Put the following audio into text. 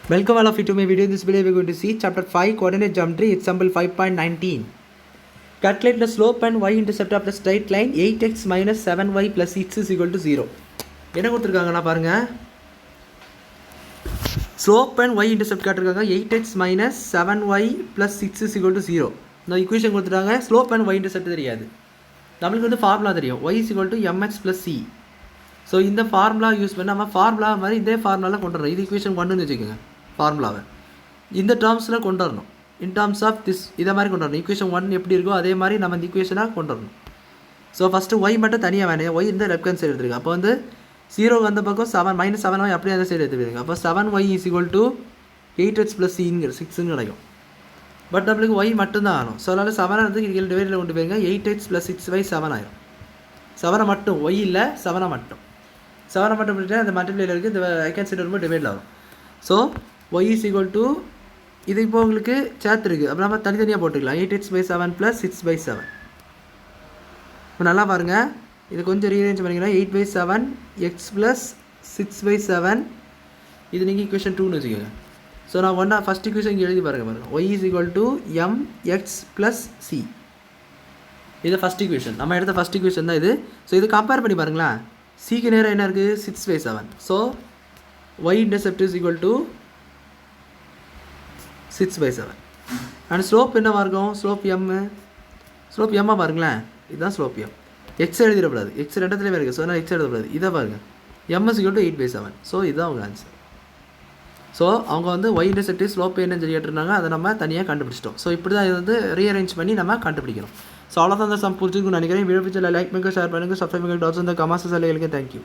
Welcome all of you to my video. In this video we are going to see chapter 5 coordinate geometry, example 5.19. Calculate the slope and y-intercept of the straight line 8x minus 7y plus 6 is equal to 0. என்ன கொடுத்துருக்காங்கன்னா பாருங்க, slope and y-intercept காட்டிருக்காங்க 8x minus 7y plus 6 is equal to 0. இந்த equation கொடுத்துட்டாங்க, slope and y-intercept தெரியாது. நம்மளுக்கு வந்து formula தெரியும், y is equal to mx plus c. So இந்த ஃபார்முலா யூஸ் பண்ணி நம்ம ஃபார்முலா மாதிரி இதே ஃபார்முலாவில் கொண்டு வரணும். இது ஈக்குவேஷன் 1ன்னு வச்சுக்கோங்க. ஃபார்முலாவை இந்த டேர்ம்ஸில் கொண்டு வரணும். இன் டேர்ம்ஸ் ஆஃப் திஸ் இதை மாதிரி கொண்டு வரணும். ஈக்குவேஷன் 1 எப்படி இருக்கோ அதே மாதிரி நம்ம இந்த ஈக்குவேஷனாக கொண்டு வரணும். ஸோ ஃபஸ்ட்டு ஒய் மட்டும் தனியாக வேணும். ஒய் இந்த லெஃப்ட் ஹேண்ட் சைடு எடுத்துருக்கு. அப்போ வந்து 0 வந்த பக்கம் 7 minus 7y அப்படியே அந்த சைடு எடுத்துருங்க. அப்போ 7y is equal to 8x plus c 6ன்னு கிடைக்கும். பட் நம்மளுக்கு ஒய் மட்டும்தான் ஆகணும். ஸோ அதனால் 7 வந்து கீழே டிவைடில் கொண்டு போயிருங்க. 8x plus 6y 7 ஆயிரும். 7 மட்டும், ஒய் இல்லை 7 மட்டும். 7 மட்டும் பண்ணிட்டு அந்த மல்டிப்ளைல இருக்குது, இந்த ரைட் ஹேண்ட் சைடு வரும்போது டிவைடில் ஆகும். So y is equal to இது இப்போ உங்களுக்கு சேர்த்துருக்கு. அப்போ நம்ம தனித்தனியாக போட்டுக்கலாம். 8x by 7 plus 6 by 7. இப்போ நல்லா பாருங்கள், இது கொஞ்சம் ரீஅரேஞ்ச் பண்ணிங்கன்னா 8 by 7 x plus 6 by 7. இது நீங்கள் ஈக்குவேஷன் 2ன்னு வச்சுக்கோங்க. ஸோ நான் ஃபஸ்ட் ஈக்குவேஷன் இங்கே எழுதி பாருங்கள். y is equal to mx plus c. இது ஃபஸ்ட் ஈக்குவேஷன், நம்ம எடுத்த ஃபஸ்ட் ஈக்குவேஷன் தான் இது. ஸோ இது கம்பேர் பண்ணி பாருங்களேன். சிக்கு நேரம் என்ன இருக்குது, 6 by 7. So y-intercept is equal to 6 by 7. And slope என்னவாக இருக்கும், ஸ்லோப் எம்மாக பாருங்களேன். இதுதான் ஸ்லோப் எம். எக்ஸ் எழுதிடக்கூடாது, எக்ஸ் ரெண்டத்துலேயே இருக்குது. ஸோ அதனால் எக்ஸ் எழுதக்கூடாது. இதை பாருங்கள், M is equal to 8 by 7. So இதுதான் அவங்க ஆன்சர். ஸோ அவங்க வந்து y-intercept ஸ்லோப் என்னன்னு சொல்லி கேட்டிருந்தாங்க, அதை நம்ம தனியாக கண்டுபிடிச்சிட்டோம். ஸோ இப்படி தான் இது வந்து ரீஅரேஞ்ச் பண்ணி நம்ம கண்டுபிடிக்கணும். ஸோ அவ்வளோதான் அந்த சம் புரிஞ்சுக்கணும்னு நினைக்கிறேன். வீடியோ பிடிச்சல லைக் பண்ணுங்கள், ஷேர் பண்ணுங்கள், சப்ஸ்கிரைப் பண்ணுங்கள். டவுட்ஸ் இந்த கமெண்ட்ஸ் எல்லாம் கேளுங்க. தேங்க்யூ.